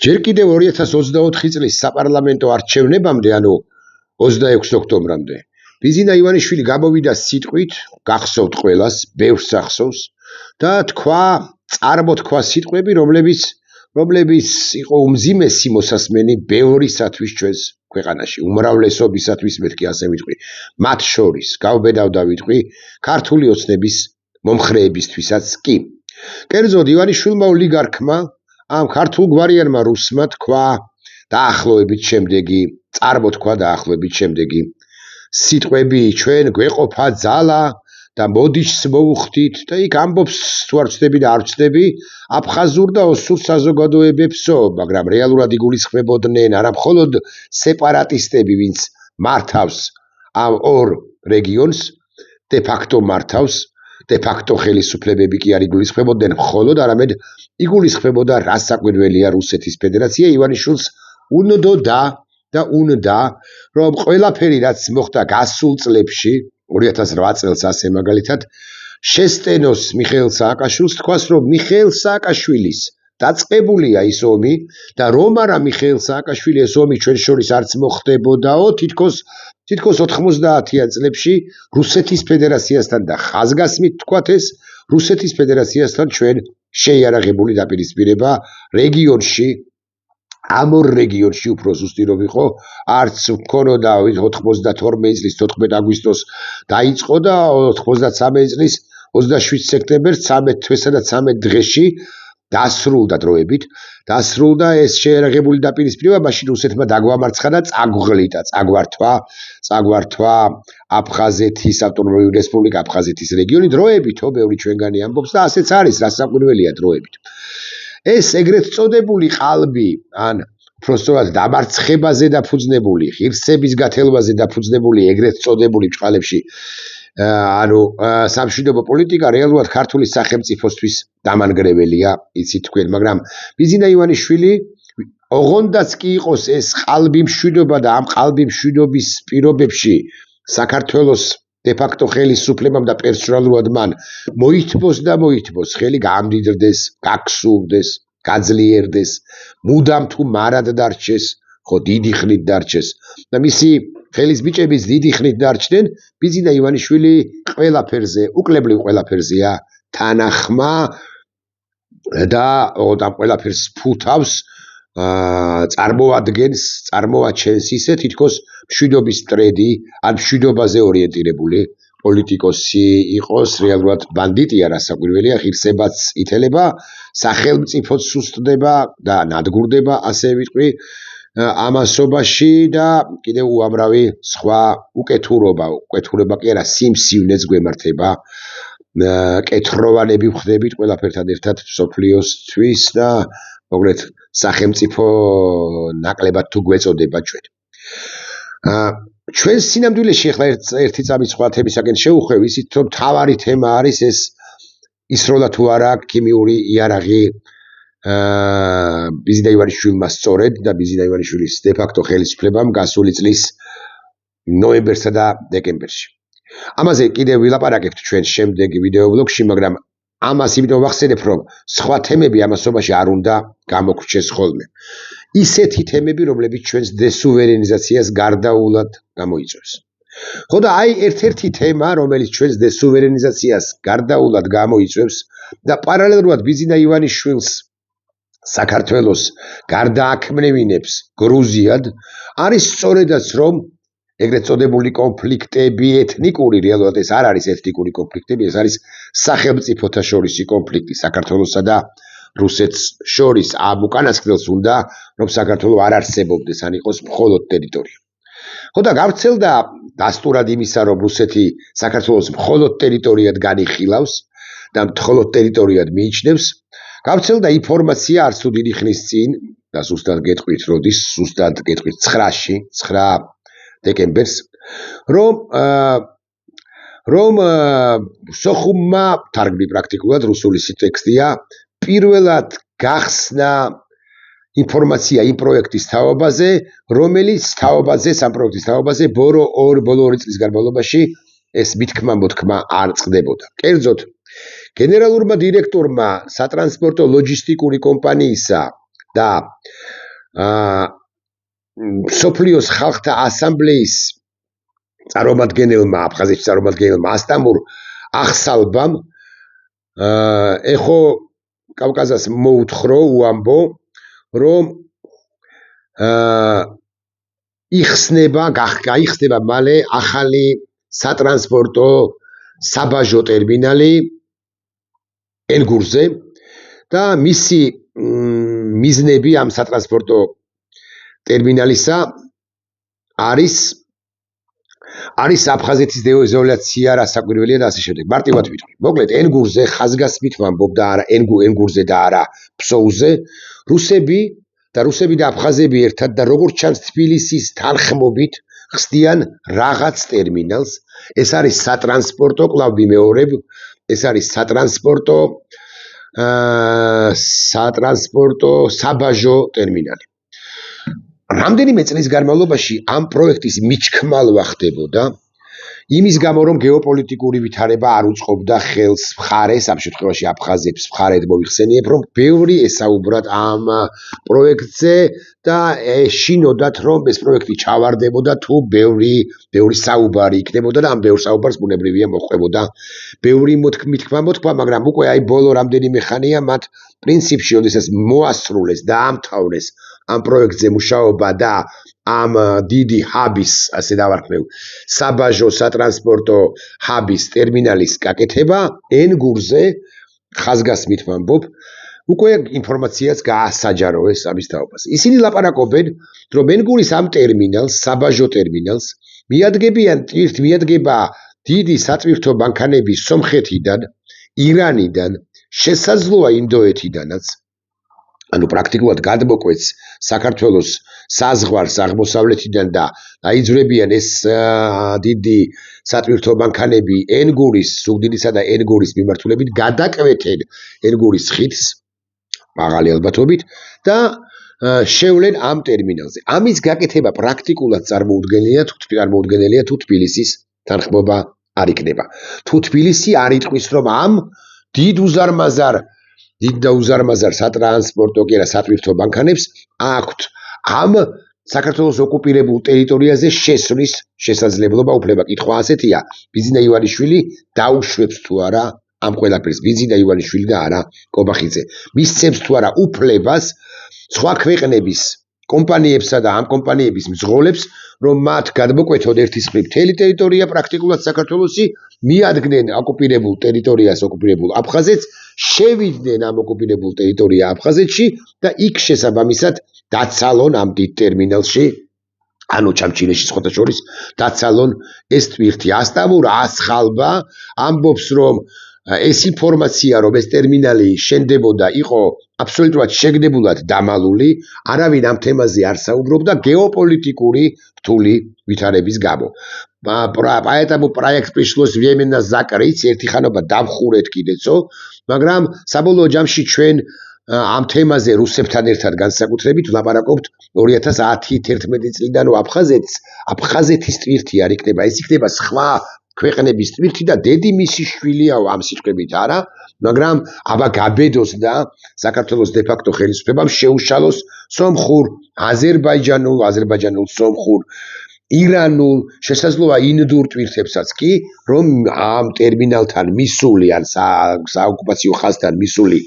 ჯერ კიდევ 2024 წლის საპარლამენტო არჩევნებამდე, ანუ 26 ოქტომბრამდე, ბიზინა ივანიშვილი გამოვიდა სიტყვით, გახსოვთ ყველას, ბევრს ახსოვს და წარმოთქვა სიტყვები, რომლებიც იყო უმძიმესი მოსასმენი ბევრისათვის ჩვენს ქვეყანაში, უმრავლესობისათვის მეთქი ასე ვიტყვი, მათ შორის გავბედავ და ვიტყვი ქართული ოცნების მომხრეებისთვისაც კი. კერძოდ ივანიშვილმა ოლიგარქმა ამ ქართულ გვარიანმა რუსმა თქვა დაახლოებით შემდეგი, წარმოთქვა დაახლოებით შემდეგი სიტყვები ჩვენ გვეყოფა ძალა და მოდიშს მოვუხდით და იქ ამბობს თუ არ ვცდები და არ ვცდები აფხაზურ და ოსურ საზოგადოებებსო, მაგრამ რეალურად იგულისხმებოდნენ არა მხოლოდ სეპარატისტები, ვინც მართავს ამ ორ რეგიონს, de facto მართავს, de facto ხელისუფლებები კი არ იგულისხმებოდნენ მხოლოდ, არამედ იგულისხმებოდა რასაკვირველია რუსეთის ფედერაცია ივანიშვილს უნდა რომ ყველაფერი რაც მოხდა გასულ წლებში 2008 წელს ასე მაგალითად შესტენოს მიხეილ სააკაშვილს თქვას რომ მიხეილ სააკაშვილის დაწყებულია ის ომი და რომ არა მიხეილ სააკაშვილი ეს ომი ჩვენ შორის არც მოხდებოდაო თითქოს 90-იან წლებში რუსეთის ფედერაციასთან და ხაზგასმით თქვათ ეს რუსეთის ფედერაციასთან ჩვენ შეიარაღებული დაპირისპირება რეგიონში ამ ორ რეგიონში უფრო ზუსტი რომ იყო არც მქონოდა 92 წლის 14 აგვისტოს დაიწყო და 93 წლის 27 სექტემბერს 13 თვესა და 13 დღეში დასრულდა დროებით დასრულდა ეს შეიარაღებული დაპირისპირება მაშინ რუსეთმა დაგვამარცხა და წაგვართვა აფხაზეთის ავტონომიური რესპუბლიკა აფხაზეთის რეგიონი დროებითო ბევრი ჩვენგანი ამბობს და ასეც არის რასაკვირველია დროებით ეს ეგრეთ წოდებული ყალბი ან უბრალოდ დამარცხებაზე დაფუძნებული ღირსების გათელვაზე დაფუძნებული ეგრეთ წოდებული ბჭყალებში ანუ სამშვიდობო პოლიტიკა რეალურად ქართული სახელმწიფოსთვის დამანგრეველია იცით თქვენ მაგრამ ბიზინა ივანიშვილი ოღონდაც კი იყოს ეს ყალბი მშვიდობა და ამ ყალბი მშვიდობის პირობებში საქართველოს de facto ხელისუფლებამ და პერსონალურად მან მოითბოს ხელი გამდიდრდეს გაგსულდეს გაძლიერდეს მუდამ თუ მარად დარჩეს ხო დიდი ხნით დარჩეს და მისი ხელის ბიჭების დიდი ხნით დარჩნენ ბიზინა ივანიშვილი ყველაფერზე უკლებლივ ყველაფერზეა თანახმა და ამ ყველაფერს ფუთავს წარმოაჩენს ისე თითქოს მშვიდობის მტრედი ან მშვიდობაზე ორიენტირებული პოლიტიკოსი იყოს რეალურად ბანდიტია რასაკვირველია ღირსებაც ითელება სახელმწიფოც სუსტდება და ნადგურდება ასე ვიტყვი ამასობაში და კიდევ უამრავი სხვა უკეთურობა კი არა სიმსივნეც გვემართება კეთროვანები ვხდებით ყველაფერთან ერთად მსოფლიოსთვის და მოკლედ სახელმწიფო ნაკლებად თუ გვეწოდება ჩვენ სინამდვილეში ახლა ერთი წამის სხვა თემისაკენ შევუხვევ ისიც რომ თავარი თემა არის ეს ისროლა თუ არა ქიმიური იარაღი ბიზინა ივანიშვილმა სწორედ და ბიზინა ივანიშვილის de facto ხელისუფლებამ გასული წლის ნოემბერსა და დეკემბერში ამაზე კიდევ ვილაპარაკებთ ჩვენ შემდეგ ვიდეო ბლოგში მაგრამ ამას იმიტომ ვახსენებ რომ სხვა თემები ამასობაში არ უნდა გამოგრჩეს ხოლმე ისეთი თემები რომლებიც ჩვენს დესუვერენიზაციას გარდაულად გამოიწვევს ხო და აი ერთ-ერთი თემა რომელიც ჩვენს დესუვერენიზაციას გარდაულად გამოიწვევს და პარალელურად ბიზინა ივანიშვილს საქართველოს გარდააქმნევინებს გრუზიად არის სწორედაც რომ ეგრეთ წოდებული კონფლიქტები ეთნიკური რეალურად ეს არ არის ეთნიკური კონფლიქტები ეს არის სახელმწიფოთა შორისი კონფლიქტი საქართველოსა და რუსეთს შორის ამ უკანასკნელს უნდა რომ საქართველო არ არსებობდეს ან იყოს მხოლოდ ტერიტორია ხო და გავრცელდა დასტურად იმისა რომ რუსეთი საქართველოს მხოლოდ ტერიტორიად განიხილავს და მხოლოდ ტერიტორიად მიიჩნევს გავრცელდა ინფორმაცია არც თუ დიდი ხნის წინ და ზუსტად გეტყვით როდის ზუსტად გეტყვით 9 დეკემბერს რომ სოხუმმა თარგმნი პრაქტიკულად რუსული ტექსტია პირველად გახსნა ინფორმაცია იმ პროექტის თაობაზე რომელიც სამ პროექტის თაობაზე ბოლო 2 წლის განმავლობაში ეს მითქმა-მოთქმა არ წყდებოდა კერძოდ გენერალურმა დირექტორმა სატრანსპორტო ლოჯისტიკური კომპანიისა და მსოფლიოს ხალხთა ასამბლეის წარმომადგენელმა, აფხაზეთის წარმომადგენელმა ასტამურ ახსალბამ ეხო კავკასიას მოუთხრო უამბო, რომ გაიხსნება მალე ახალი სატრანსპორტო საბაჟო ტერმინალი ენგურზე და მისი მიზნები ამ სატრანსპორტო ტერმინალისა არის აფხაზეთის დეიზოლაცია, რასაკვირველია და ასე შემდეგ. მარტივად ვიტყვი. მოკლედ ენგურზე ხაზგასმით ვამბობ და არა ენგურზე და არა ფსოუზე რუსები და აფხაზები ერთად და როგორც ჩანს თბილისის თანხმობით ხსნიან რაღაც ტერმინალს. ეს არის სატრანსპორტო, კლავ ვიმეორებ, ეს არის სატრანსპორტო საბაჟო ტერმინალი. რამდენიმე წლის განმავლობაში ამ პროექტის მიჩქმალვა ხდებოდა იმის გამო, რომ გეოპოლიტიკური ვითარება არ უწყობდა ხელს მხარეს, ამ შემთხვევაში აფხაზებს მხარედ მოიხსენიებ, რომ ბევრი ესაუბრათ ამ პროექტზე და ეშინოდათ, რომ ეს პროექტი ჩავარდებოდა თუ ბევრი საუბარი იქნებოდა და ამ ბევრ საუბარს ბუნებრივია მოჰყვებოდა ბევრი მოთქმა, მაგრამ უკვე აი ბოლო რამდენიმე ხანია მათ პრინციპში, როდესაც მოასრულეს და ამთავრეს ამ პროექტზე მუშაობა და ამ დიდი ჰაბის, ასე დავარქმევ, საბაჟო სატრანსპორტო ჰაბის ტერმინალის გაკეთება ენგურზე ხაზგასმით ვამბობ, უკვე ინფორმაციაც გაასაჯაროეს ამის თაობას. ისინი ლაპარაკობენ, რომ ენგურის ამ ტერმინალს, საბაჟო ტერმინალს მიადგება დიდი სატვირთო მანქანები სომხეთიდან, ირანიდან, შესაძლოა ინდოეთიდანაც. ანუ პრაქტიკულად გადმოკვეთს საქართველოს საზღვარს აღმოსავლეთიდან და აიძვრებიან ეს დიდი სატვირთო მანქანები ენგურის, ზუგდიდისა და ენგურის მიმართულებით გადაკვეთენ ენგურის ხიდს, მაღალი ალბათობით და შევლენ ამ ტერმინალზე. ამის გაკეთება პრაქტიკულად წარმოუდგენელია თუ თბილისის თანხმობა არ იქნება. თუ თბილისი არ იტყვის, რომ ამ დიდ და უზარმაზარ სატრანსპორტო კი არა სატვირთო მანქანებს აქვთ ამ საქართველოს ოკუპირებულ ტერიტორიაზე შესვლის შესაძლებლობა, უფლება. კითხვა ასეთია, ბიზინა ივანიშვილი დაუშვებს თუ არა ამ ყველაფერს, ბიზინა ივანიშვილი და არა კობახიძე. მისცემს თუ არა უფლებას სხვა ქვეყნების კომპანიებსა და ამ კომპანიების მძღოლებს, რომ მათ გადმოკვეთონ ერთის მხრივ მთელი ტერიტორია პრაქტიკულად საქართველოსი, მიადგნენ ოკუპირებულ ტერიტორიას, ოკუპირებულ აფხაზეთს, შევიდნენ ამ ოკუპირებულ ტერიტორია აფხაზეთში და იქ შესაბამისად დაცალონ ამ დიდ ტერმინალში, ანუ ჩამჩინეში სხვათა შორის დაცალონ ეს ტვირთი. ასტამურ ახსალბა ამბობს, რომ ეს ინფორმაცია, რომ ეს ტერმინალი შენდებოდა, იყო აბსოლუტურად შეგნებულად დამალული, არავინ ამ თემაზე არ საუბრობდა გეოპოლიტიკური რთული ვითარების გამო. Поэтому проект пришлось временно закрыть, ერთი ხანობა დავხურეთ კიდეცო, მაგრამ საბოლოო ჯამში ჩვენ ამ თემაზე რუსებთან ერთად განსაკუთრებით ვლაპარაკობთ 2010-11 წლიდან, რომ აფხაზეთის ტვირთი არ იქნება, ეს იქნება სხვა ქვეყნების ტვირთი და დედი მისი შვილია ამ სიტყვებით არა, მაგრამ აბა გაბედოს და საქართველოს დე-ფაქტო ხელისუფლებამ შეუშალოს სომხურ, აზერბაიჯანულ, სომხურ, ირანულ, შესაძლოა ინდურ ტვირთებსაც კი, რომ ამ ტერმინალთან მისული ან საოკუპაციო ხაზთან მისული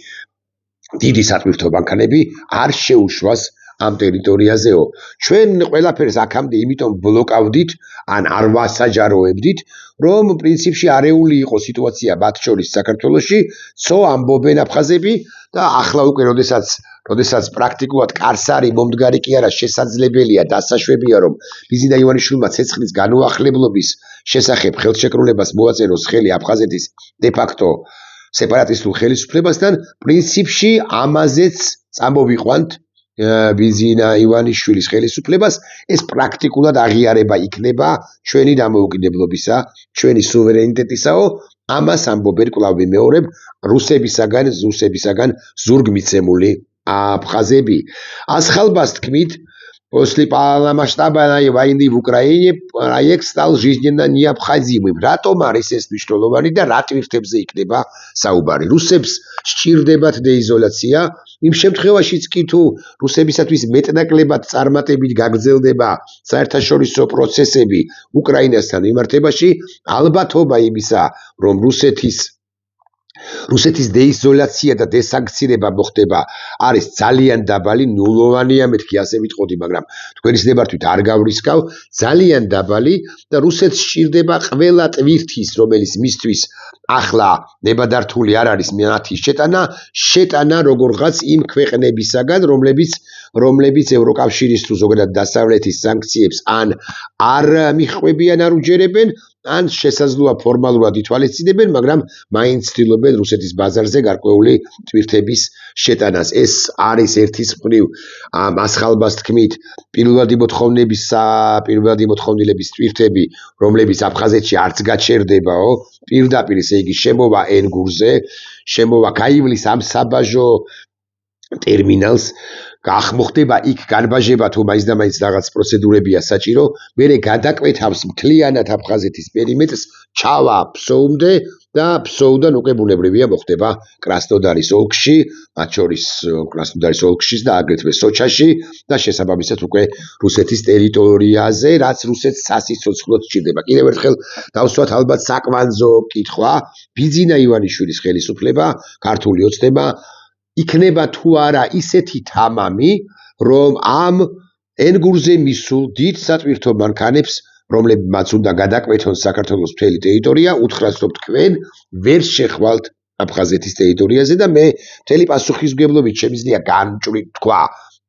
დიდი სატვირთო მანქანები არ შეუშვას ამ ტერიტორიაზეო. ჩვენ ყველაფერს აქამდე იმიტომ ბლოკავდით, ან არ ვასაჯაროებდით, რომ პრინციპში არეული იყო სიტუაცია მათ შორის საქართველოში, ცო ამბობენ აფხაზები და ახლა უკვე როდესაც პრაქტიკულად კარსარი მომდგარი კი არა შესაძლებელია, დასაშვებია, რომ ბიზინა ივანიშვილმა ცეცხლის განუახლებლობის შესახებ ხელშეკრულებას მოაწეროს ხელი აფხაზეთის დე-ფაქტო სეპარატისტულ ხელისუფლებასთან, პრინციპში ამაზეც წამოვიყვანთ ბიზინა ივანიშვილის ხელისუფლებას, ეს პრაქტიკულად აღიარება იქნება ჩვენი დამოუკიდებლობისა, ჩვენი სუვერენიტეტისაო, ამას ამბობენ კვლავ ვიმეორებ რუსებისაგან ზურგ მიცემული აფხაზები. ახალბას თქმით, После полномасштабной войны в Украине проект стал жизненно необходимым. Რატომ არის ეს მნიშვნელოვანი და რა ტვირთებზე იქნება საუბარი? რუსებს სჭირდებათ დეიზოლაცია, იმ შემთხვევაშიც კი თუ რუსებისათვის მეტნაკლებად წარმატებით გაგრძელდება საერთაშორისო პროცესები უკრაინასთან მიმართებაში, ალბათობა იმისა, რომ რუსეთის დეიზოლაცია და დესანქცირება მოხდება არის ძალიან დაბალი, ნულოვანია, მეთქი ასე ვიტყოდი, მაგრამ თქვენი ნებართვით არ გავრისკავ, ძალიან დაბალი და რუსეთს სჭირდება ყველა ტვირთის, რომელიც მისთვის ახლა ნებადართული არ არის მათი შეტანა როგორღაც იმ ქვეყნებისაგან, რომლებიც ევროკავშირის თუ ზოგადად დასავლეთის სანქციებს ან არ მიჰყვებიან, არ უჯერებენ, ან შესაძლოა ფორმალურად ითვალისწინებენ, მაგრამ მაინც ცდილობენ რუსეთის ბაზარზე გარკვეული ტვირთების შეტანას. ეს არის ერთის მხრივ ამ ახალბას თქმით პირველადი მოთხოვნილების ტვირთები, რომლებიც აფხაზეთში არც გაჩერდებაო, პირდაპირ ესე იგი შემოვა ენგურზე, შემოვა გაივლის ამ საბაჟო ტერმინალს, მოხდება იქ განბაჟება თუ მაინც და მაინც რაღაც პროცედურებია საჭირო, მერე გადაკვეთავს მთლიანად აფხაზეთის პერიმეტრს, ჩავა ფსოუმდე და ფსოუდან უკვე ბუნებრივია მოხდება კრასნოდარის ოლქში, მათ შორის კრასნოდარის ოლქში და აგრეთვე სოჩაში და შესაბამისად უკვე რუსეთის ტერიტორიაზე, რაც რუსეთს სასიცოცხლოდ სჭირდება. კიდევ ერთხელ დავსვათ ალბათ საკვანძო კითხვა, ბიძინა ივანიშვილის ხელისუფლება, ქართული ოცნება იქნება თუ არა ისეთი თამამი, რომ ამ ენგურზე მისულ დიდ სატვირთო მანქანებს, რომლებმაც უნდა გადაკვეთონ საქართველოს მთელი ტერიტორია, უთხრას რომ თქვენ ვერ შეხვალთ აფხაზეთის ტერიტორიაზე და მე მთელი პასუხისმგებლობით შემიძლია განჭვრით თქვა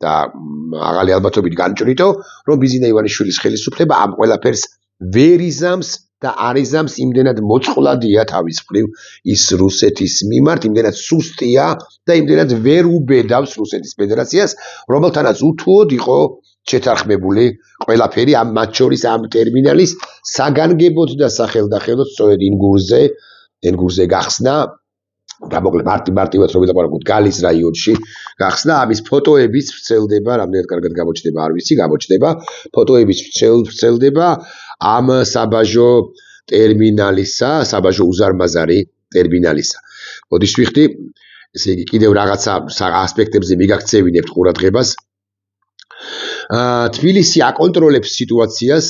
და მაღალი ალბათობით განჭვრითო, რომ ბიძინა ივანიშვილის ხელისუფლება ამ ყველაფერს ვერ იზამს და არ იზამს, იმდენად მოწყვლადია თავის მხრივ ის რუსეთის მიმართ, იმდენად სუსტია და იმდენად ვერ უბედავს რუსეთის ფედერაციას, რომელთანაც უთუოდ იყო შეთანხმებული ყველაფერი ამ მათ შორის ამ ტერმინალის საგანგებოდ და სახელდახელოდ სწორედ ენგურზე გახსნა და მოკლედ მარტივად რომ ვილაპარაკოთ გალის რაიონში გახსნა, ამის ფოტოებიც ვრცელდება, რამდენად კარგად გამოჩნდება არ ვიცი, გამოჩნდება, ფოტოებიც ვრცელდება ამ საბაჟო ტერმინალისა, საბაჟო უზარმაზარი ტერმინალისა. მოდით ვიხდი, ესე იგი კიდევ რაღაცა ასპექტებზე მიგაქცევინებთ ყურადღებას. თბილისი აკონტროლებს სიტუაციას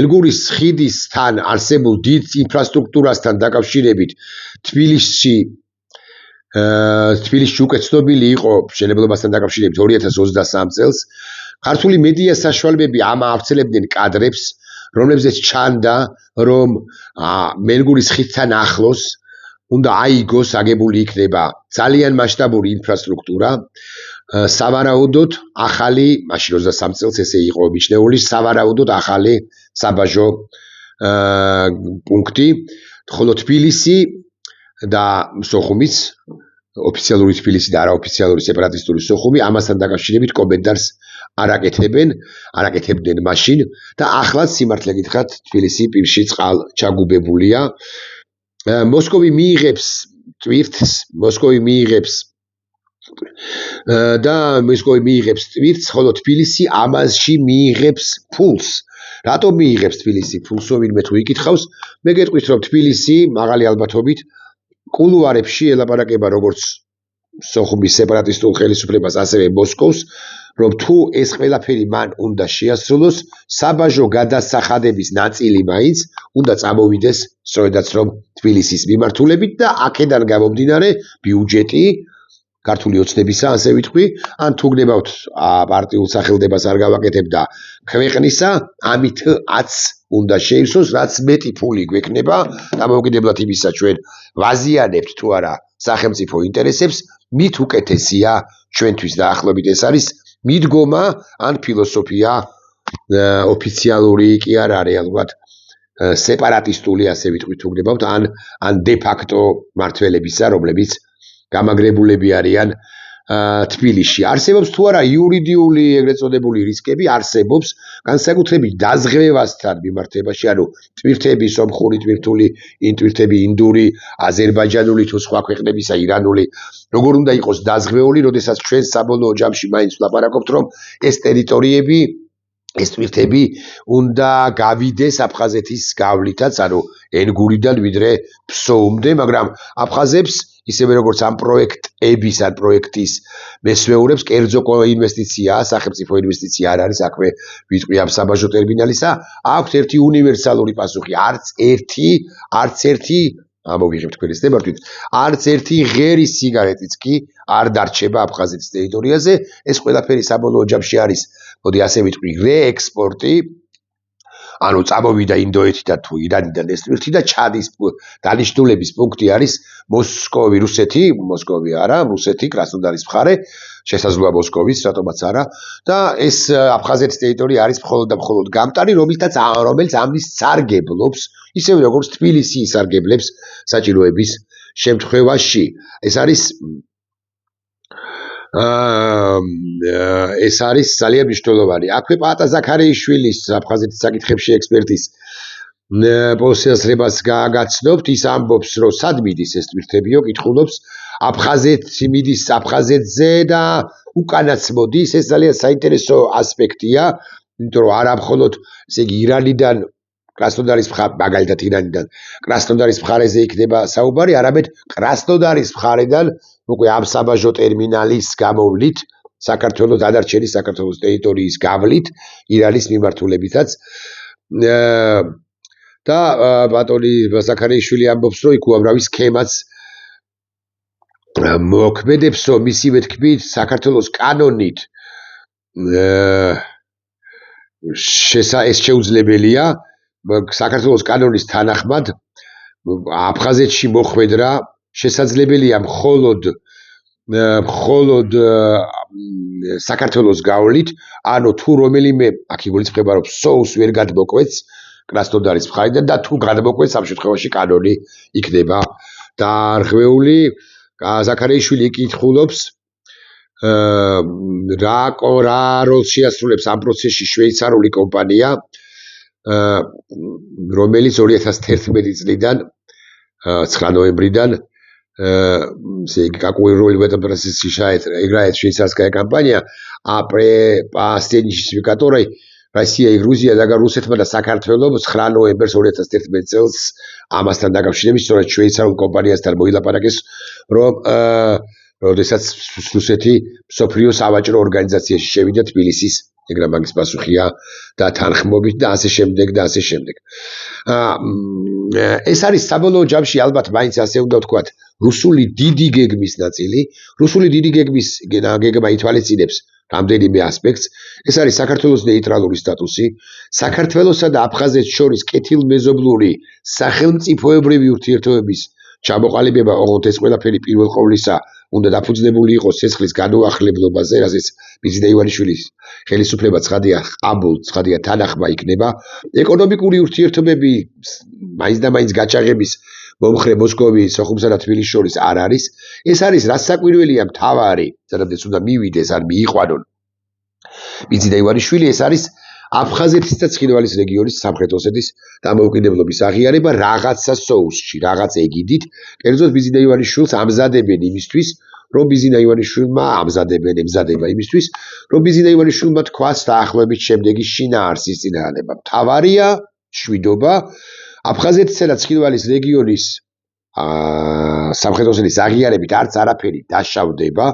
ელგურის ხიდისთან არსებულ დიდ ინფრასტრუქტურასთან დაკავშირებით თბილისში უკვე ცნობილი იყო მშენებლობასთან დაკავშირებით 2023 წელს. ქართული მედია საშუალებები ამავრცელებდნენ კადრებს, რომლებზეც ჩანდა, რომ ელგურის ხიდთან ახლოს უნდა აიგოს, აგებული იქნება ძალიან მასშტაბური ინფრასტრუქტურა, სავარაუდოდ ახალი, მაშინ 23 წელს ესე იყო მიჩნეული, სავარაუდოდ ახალი საბაჟო პუნქტი, ხოლო თბილისი და სოხუმიც, ოფიციალური თბილისი და არაოფიციალური სეპარატისტული სოხუმი ამასთან დაკავშირებით კომენტარს არ აკეთებდნენ მაშინ და ახლაც სიმართლე გითხრათ თბილისი პირში ჩაგუბებულია. მოსკოვი მიიღებს ტვირთს, ხოლო თბილისი ამაში მიიღებს ფულს. რატომ მიიღებს თბილისი ფულსო, ვინმე თუ იკითხავს, მე გეტყვით რომ თბილისი მაღალი ალბათობით კულუარებში ელაპარაკება როგორც სოხუმის სეპარატისტულ ხელისუფლებას, ასევე მოსკოვს, რომ თუ ეს ყველაფერი მან უნდა შეასრულოს, საბაჟო გადასახადების ნაწილი მაინც უნდა წამოვიდეს სწორედაც რომ თბილისის მიმართულებით და აქედან გამომდინარე ბიუჯეტი ქართული ოცნებისა, ასე ვიტყვი, ან თუ გნებავთ პარტიულ სახელდებას არ გავაკეთებ და ქვეყნისა, ამითაც უნდა შეივსოს, რაც მეტი ფული გვექნება, დამოუკიდებლად იმისა, ჩვენ ვაზიანებთ თუ არა სახელმწიფო ინტერესებს, მით უკეთესია ჩვენთვის დაახლოებით ეს არის მიდგომა ან ფილოსოფია ოფიციალური კი არ არის ალბათ სეპარატისტული, ასე ვიტყვით თუ გნებავთ, ან დე ფაქტო მმართველებისა, რომლებიც გამაგრებულები არიან თბილისში არსებობს თუ არა იურიდიული ეგრეთ წოდებული რისკები არსებობს განსაკუთრებით დაზღვევასთან მიმართებაში ანუ ტვირთები სომხური ტვირთული ტვირთები ინდური აზერბაიჯანული თუ სხვა ქვეყნებისა ირანული როგორ უნდა იყოს დაზღვეული როდესაც ჩვენ საბოლოო ჯამში მაინც ვლაპარაკობთ რომ ეს ტერიტორიები ეს ტვირთები უნდა გავიდეს აფხაზეთის გავლითაც ანუ ენგურიდან ვიდრე ფსოუმდე მაგრამ აფხაზებს ისევე როგორც ამ პროექტების ან პროექტის მესვეურებს კერძო ინვესტიციაა, სახელმწიფო ინვესტიცია არ არის, აქვე ვიტყვი ამ საბაჟო ტერმინალისა, აქვს ერთი უნივერსალური პასუხი, არც ერთი ამოვიღებთ თქვენი სტემართვით, არც ერთი ღერი სიგარეტიც კი არ დარჩება აფხაზეთის ტერიტორიაზე, ეს ყველაფერი საბოლოო ჯამში არის, მოდი ასე ვიტყვი, რეექსპორტი ანუ წამოვიდა ინდოეთიდან თუ ირანიდან ეს ტვირთი და ჩადის დანიშნულების პუნქტი არის მოსკოვი, მოსკოვი არა, რუსეთი, კრასნოდარის მხარე, შესაძლოა მოსკოვის, რატომაც არა და ეს აფხაზეთის ტერიტორია არის მხოლოდ და მხოლოდ გამტარი, რომელიც ამის სარგებლობს, ისევე როგორც თბილისი ისარგებლებს საჭიროების შემთხვევაში. ეს არის ძალიან მნიშვნელოვანი. აქვე პაატა ზაქარიაშვილის აფხაზეთის საკითხებში ექსპერტის პოსიასრებას გაგაცნობთ, ის ამბობს, რომ სად მიდის ეს ტვირთებიო, კითხულობს, აფხაზეთი მიდის აფხაზეთზე და უკანაც მოდის, ეს ძალიან საინტერესო ასპექტია, იმიტომ რომ არა მხოლოდ, ესე იგი, ირანიდან კრასნოდარის მაგალითად ირანიდან კრასნოდარის მხარეზე იქნება საუბარი, არამედ კრასნოდარის მხარედან უკვე ამ საბაჟო ტერმინალის გამოვლით, საქართველოს დანარჩენი საქართველოს ტერიტორიის გავლით, ირანის მიმართულებითაც და ბატონი ზაქარიაშვილი ამბობს, რომ იქ უამრავი სქემაც მოქმედებს, რომ მისივე თქმით, საქართველოს კანონით ეს შეუძლებელია, საქართველოს კანონის თანახმად აფხაზეთში მოხვედრა შესაძლებელია მხოლოდ საქართველოს გავლით, ანუ თუ რომელიმე აქ იგულისხმება რომ სოუს ვერ გადმოკვეთს კრასნოდარის მხარიდან და თუ გადმოკვეთს ამ შემთხვევაში კანონი იქნება დაარღვეული. ზაქარიაშვილი კითხულობს რა როლს შეასრულებს ამ პროცესში შვეიცარიული კომპანია რომელიც 2011 წლიდან 9 ноябрьიდან какую роль в этом процессе играет швейцарская компания, по стеничеству которой Россия и Грузия დაგარუსეთმა და საქართველოს 9 ნოემბერს 2011 წელს ამასთან დაკავშირებით სწორედ შვეიცარიულ კომპანიასთან მოილაპარაკეს, რომ როდესაც რუსეთი მსოფლიო სავაჭრო ორგანიზაციაში შევიდა თბილისის ეგრამ მაგის პასუხია და თანხმობით და ასე შემდეგ და ასე შემდეგ. ეს არის საბოლოო ჯამში ალბათ მაინც ასე უნდა ვთქვათ, რუსული დიდი გეგმის ნაწილი, რუსული დიდი გეგმა ითვალისწინებს რამდენიმე ასპექტს, ეს არის საქართველოს ნეიტრალური სტატუსი, საქართველოსა და აფხაზეთს შორის კეთილმეზობლური სახელმწიფოებრივი ურთიერთობების ჩამოყალიბება, ოღონდ ეს ყველაფერი პირველ ყოვლისა უნდა დაფუძნებული იყოს ცეცხლის განუახლებლობაზე, რასაც ბიზნე ივანიშვილის ხელისუფლება ცხადია თანახმა იქნება. ეკონომიკური ურთიერთობები მაინც და მაინც გაჩაღების მომხრე მოსკოვის, სოხუმსა და თბილისის შორის არ არის. ეს არის რაც საკვირველია მთავარი, სადაც უნდა მივიდეს ან მიიყვანონ ბიზნე ივანიშვილი, ეს არის აფხაზეთის და ცხინვალის რეგიონის სამხრეთ ოსეთის დამოუკიდებლობის აღიარება რაღაცა სოუსში, რაღაც ეგიდით, კერძოდ ბიზნე ივანიშვილს ამზადებენ იმისთვის, რომ ბიზნე ივანიშვილმა ემზადება იმისთვის, რომ ბიზნე ივანიშვილმა თქვას დაახლოებით შემდეგი შინაარსის წინააღმდება. მთავარია შვიდობა აფხაზეთისა და ცხინვალის რეგიონის სამხრეთ ოსეთის აღიარებით არც არაფერი დაშავდება.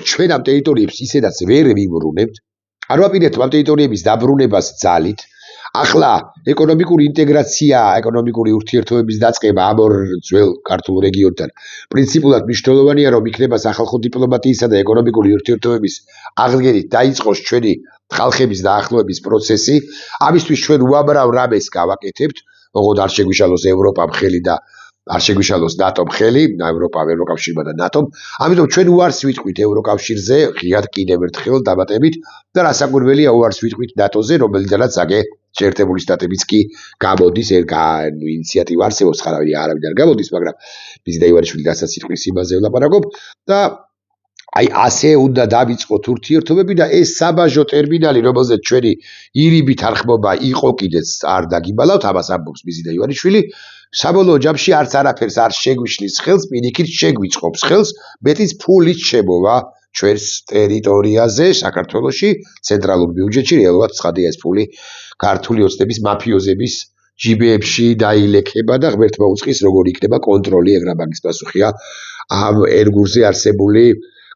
ჩვენ ამ ტერიტორიებს ისედაც ვერ ვიბრუნებთ. არ ვაპირებთ ამ ტერიტორიების დაბრუნებას ძალით. ახლა ეკონომიკური ინტეგრაცია, ეკონომიკური ურთიერთობების დაწყება ამ ორ ძველ ქართულ რეგიონთან პრინციპულად მნიშვნელოვანია, რომ იქნება სახალხო დიპლომატიისა და ეკონომიკური ურთიერთობების აღდგენით დაიწყოს ჩვენი ხალხების დაახლოების პროცესი. ამისთვის ჩვენ უამრავ რამეს გავაკეთებთ, ოღონდ არ შეგვიშალოს ევროპამ ხელი და არ შეგვიშალოს ნატომ ხელი, ევროპამ, ევროკავშირმა და ნატომ. ამიტომ ჩვენ უარს ვიტყვით ევროკავშირზე, ღიად კიდევ ერთხელ დამატებით და რასაკვირველია უარს ვიტყვით ნატოზე, რომელიდანაც აგე შეერთებული შტატებიც კი გამოდის, ინიციატივა არსებობს, არავინ არ გამოდის, მაგრამ ბიზნე ივანიშვილი რასაც სიტყვის იმაზე ვლაპარაკობ და აი ასე უნდა დავიწყოთ ურთიერთობები და ეს საბაჟო ტერმინალი, რომელზეც ჩვენი ირიბით არხმობა იყო კიდეც არ დაგიბალავთ, ამას ამბობს მიზიდა ივანიშვილი, საბოლოო ჯამში არც არაფერს არ შეგვიშლის ხელს, პირიქით შეგვიწყობს ხელს, მეტიც ფულით შემოვა ჩვენს ტერიტორიაზე, საქართველოში, ცენტრალურ ბიუჯეტში, რეალურად ცხადია ეს ფული ქართული ოცნების მაფიოზების ჯიბეებში დაილექება და ღმერთმა უწყის როგორ იქნება კონტროლი, ეგ რა მაგის პასუხია ამ ერგურზე არსებული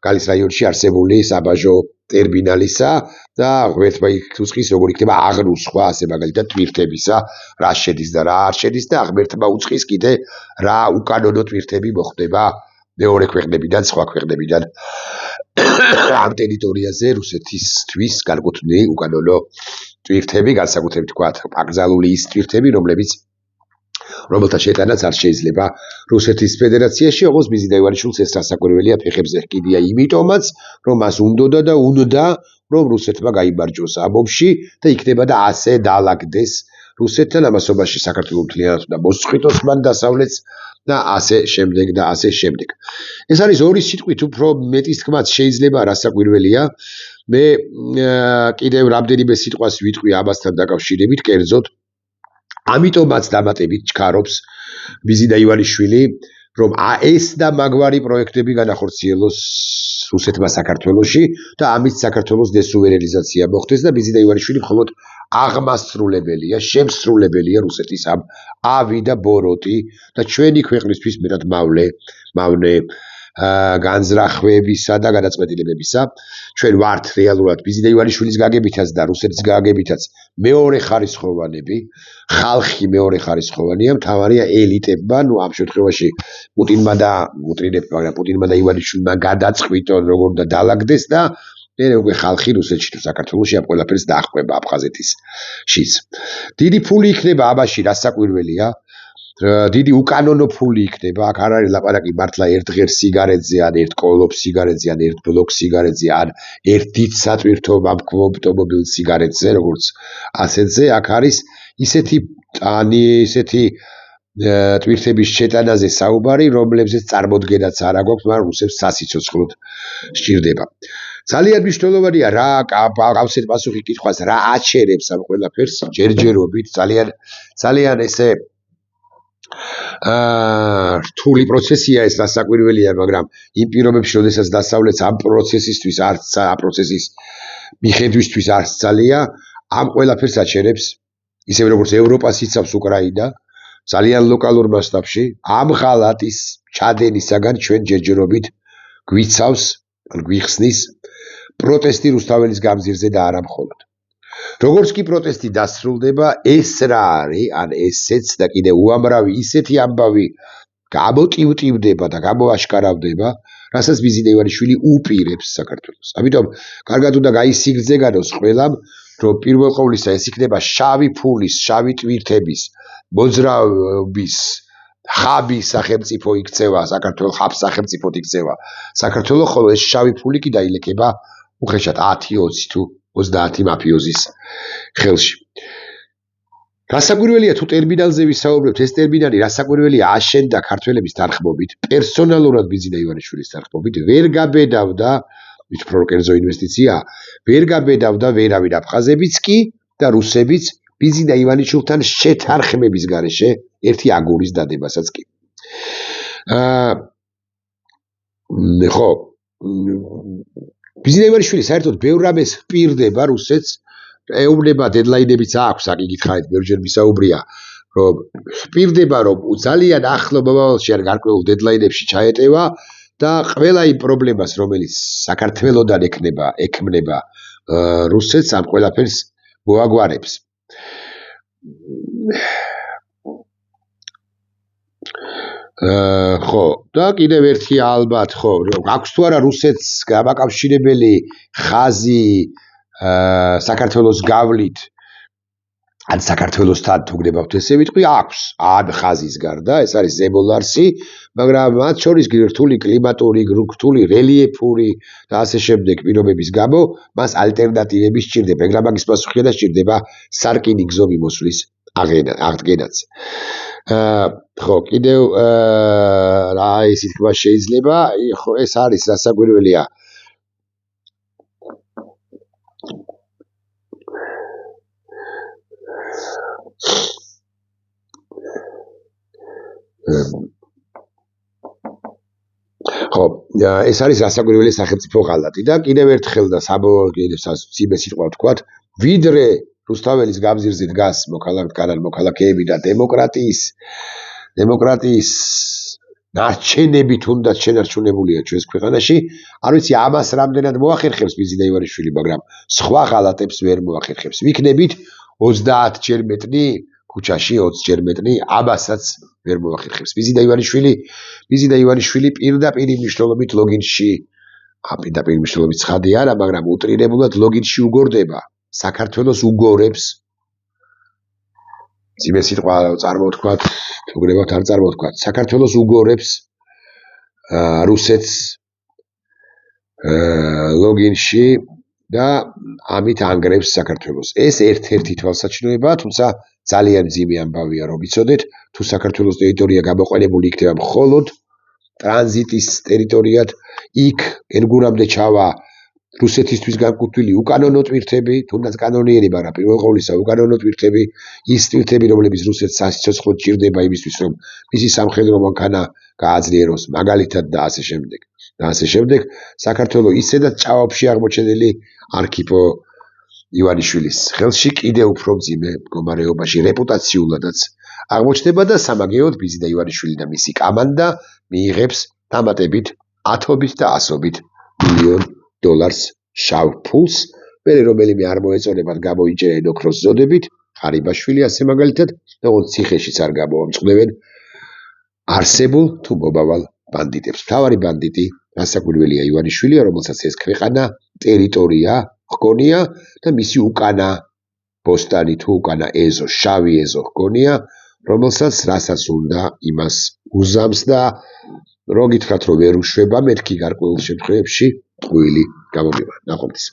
გალის რაიონში არსებული საბაჟო ტერმინალისა და ღმერთმა უწყის როგორ იქნება აღნუსხვა ასე მაგალითად ტვირთებისა რა შედის და რა არ შედის და ღმერთმა უწყის კიდე რა უკანონო ტვირთები მოხდება მეორე ქვეყნებიდან სხვა ქვეყნებიდან ამ ტერიტორიაზე რუსეთისთვის განკუთვნილი უკანონო ტვირთები განსაკუთრებით თქვა აკრძალული ის ტვირთები რომელთა შეტანაც არ შეიძლება რუსეთის ფედერაციაში, ოღონდ მიზიდა ივანიშვილს ეს რასაკვირველია ფეხებზე ჰკიდია იმიტომაც, რომ მას უნდა რომ რუსეთმა გაიმარჯვოს ამ ომში და იქნება და ასე დაალაგდეს რუსეთთან ამასობაში საქართველოს მთლიანად უნდა მოსწყვიტოს მან დასავლეთს და ასე შემდეგ და ასე შემდეგ. ეს არის ორი სიტყვით უფრო მეტის თქმაც შეიძლება რასაკვირველია. მე კიდევ რამდენიმე სიტყვას ვიტყვი ამასთან დაკავშირებით, კერძოდ ამიტომაც დამატებით ჩქარობს მიზიდა ივანიშვილი, რომ ეს და მაგვარი პროექტები განახორციელოს რუსეთმა საქართველოში და ამით საქართველოს დესუვერენიზაცია მოხდეს და მიზიდა ივანიშვილი მხოლოდ აღმასრულებელია, შემსრულებელია რუსეთის ამ ავი და ბოროტი და ჩვენი ქვეყნისთვის მეტად მავნე განზრახვებისა და გადაწყვეტილებებისა. ჩვენ ვართ რეალურად მიზიდა ივანიშვილის გაგებითაც და რუსეთის გაგებითაც მეორე ხარისხოვანები, ხალხი მეორე ხარისხოვანია, მთავარია ელიტებმა, ამ შემთხვევაში პუტინმა და ივანიშვილმა გადაწყვიტონ როგორ უნდა დაალაგდეს და უკვე ხალხი რუსეთში თუ საქართველოში ამ ყველაფერს დაახყვება აფხაზეთისშიც. დიდი ფული იქნება ამაში, რასაკვირველია. დიდი უკანონო ფული იქნება, აქ არ არის ლაპარაკი მართლა ერთ ღერ სიგარეტზე, ან ერთ კოლოფ სიგარეტზე, ან ერთ ბლოკ სიგარეტზე, ან ერთ დიდ სატვირთო ავტომობილ სიგარეტზე, როგორც ასეთზე, აქ არის ისეთი ტვირთების შეტანაზე საუბარი, რომლებზეც წარმოდგენაც არ აქვს, მაგრამ რუსებს სასიცოცხლოდ სჭირდება. ძალიან მნიშვნელოვანია რა გავსეთ პასუხი კითხვას, რა აჩერებს ამ ყველაფერს ჯერჯერობით, ძალიან ესე რთული პროცესია ეს რასაკვირველია, მაგრამ იმ პირობებში, როდესაც დასავლეთს ამ პროცესისთვის ამ პროცესის მიხედვისთვის არც ძალია, ამ ყველაფერს აჩერებს, ისევე როგორც ევროპას იცავს უკრაინა, ძალიან ლოკალურ მასშტაბში, ამ ღალატის ჩადენისაგან ჩვენ ჯერჯერობით გვიცავს, გვიხსნის პროტესტი რუსთაველის გამზირზე და არა მხოლოდ. როგორც კი პროტესტი დასრულდება, ეს რა არის, ან ესეც და კიდე უამრავი ისეთი ამბავი გამოტივტივდება და გამოაშკარავდება, რასაც მიზიდა ივანიშვილი უპირებს საქართველოს. ამიტომ კარგად უნდა გაისიგრძე განოს ყველამ, რომ პირველ ყოვლისა ეს იქნება შავი ფულის, შავი ტვირთების, მოძრაობის ხაბი სახელმწიფო იქცევა, საქართველოს ხაბ სახელმწიფოდ იქცევა საქართველოს, ხოლო ეს შავი ფული კი დაილექება უხეშად 10, 20 თუ 30 მაფიოზის ხელში. რასაკვირველია თუ ტერმინალზე ვისაუბრებთ, ეს ტერმინალი რასაკვირველია აშენდა ქართველების თანხმობით, პერსონალურად მიზიდა ივანიშვილის თანხმობით, ვერ გაბედავდა, უფრო კერძო ინვესტიცია, ვერ გაბედავდა ვერავინ აფხაზებიც კი და რუსებიც მიზიდა ივანიშვილთან შეთანხმების გარეშე, ერთი აგურის დადებასაც კი. ხო, მიზიდა ივანიშვილი საერთოდ ბევრ რამეს ჰპირდება რუსეთს, ეუბნება დედლაინებიც აქვს, აქ იგითხარით ბევრჯერ მისაუბრია, რომ ჰპირდება, რომ ძალიან ახლო მომავალში ან გარკვეულ დედლაინებში ჩაეტევა და ყველა იმ პრობლემას, რომელიც საქართველოდან ექმნება რუსეთს, ამ ყველაფერს მოაგვარებს. ხო, და კიდევ ერთი ალბათ, ხო, აქვს თუ არა რუსეთს გამაკავშირებელი ხაზი საქართველოს გავლით, ან საქართველოსთან თუ გნებავთ ესე ვიტყვი, აქვს, ან ხაზის გარდა, ეს არის ზემოლარსი, მაგრამ მათ შორის რთული კლიმატური, რთული რელიეფური და ასე შემდეგ პირობების გამო მას ალტერნატივები სჭირდება, ეგ რა მაგის პასუხია და სჭირდება სარკინიგზო მიმოსვლის აღდგენაც. ხო, კიდევ რა ისი თქვა შეიძლება, ხო, ეს არის რასაკვირველია. ხო, ეს არის რასაკვირველი სახელმწიფო ღალატი და კიდევ ერთხელ და საბოლოო ციმე სიტყვა ვთქვათ, ვიდრე რუსთაველის გამზირზე დგას მოქალაქეები და დემოკრატიის ნარჩენები თუნდაც შენარჩუნებულია ჩვენს ქვეყანაში, არ ვიცი ამას რამდენად მოახერხებს ბიზნე ივანიშვილი, მაგრამ სხვა ღალატებს ვერ მოახერხებს. ვიქნებით 30ჯერ მეტნი ქუჩაში 20ჯერ მეტნი ამასაც ვერ მოახერხებს. ბიზნე ივანიშვილი პირდაპირ მნიშვნელობით ლოგინში, პირდაპირ მნიშვნელობით ცხადი არა, მაგრამ უტრირებულად ლოგინში უგორდება. საქართველოს უგორებს. ციმე სიტყვა წარმოვთქვათ, თუ გნებავთ არ წარმოვთქვათ. საქართველოს უგორებს რუსეთს ლოგინში და ამით ანგრევს საქართველოს. ეს ერთ-ერთი თვალსაჩინოებაა, თუმცა ძალიან მძიმე ამბავია, რომ იცოდეთ, თუ საქართველოს ტერიტორია გამოყენებული იქნება მხოლოდ ტრანზიტის ტერიტორიად, იქ ენგურამდე ჩავა რუსეთისთვის განკუთვნილი უკანონო ტვირთები, თუნდაც კანონიერი, მაგრამ პირველ ყოვლისა უკანონო ტვირთები, ის ტვირთები, რომლებიც რუსეთს სასიცოცხლოდ ჭირდება იმისთვის, რომ მისი სამხედრო მანქანა გააძლიეროს, მაგალითად და ასე შემდეგ. საქართველოს ისედაც ჭაობში აღმოჩენილი არქიპო ივანიშვილის ხელში კიდევ უფრო მძიმე მდგომარეობაში რეპუტაციულადაც აღმოჩნდება და სამაგეოდ ბიზნე ივანიშვილი და მისი კამანდა მიიღებს დამატებით ათობით და ასობით მილიონ დოლარს შავ ფულს, მერე რომელიმე არ მოეწონებათ გამოიჭერენ ოქროს ზოდებით, ხარიბაშვილი ასე მაგალითად, თუმცა ციხეშიც არ გამოამწყდებენ არსებულ თუ მომავალ ბანდიტებს. მთავარი ბანდიტი რასაკვირველია ივანიშვილია, რომელსაც ეს ქვეყანა ტერიტორია ჰგონია და მისი უკანა ბოსტანი თუ უკანა ეზო, შავი ეზო ჰგონია, რომელსაც რასაც უნდა იმას უზამს და რო გითხრათ რომ ვერ უშვება, მეთქი გარკვეულ შემთხვევებში ტყუილი გამომივა. ნაყოფის.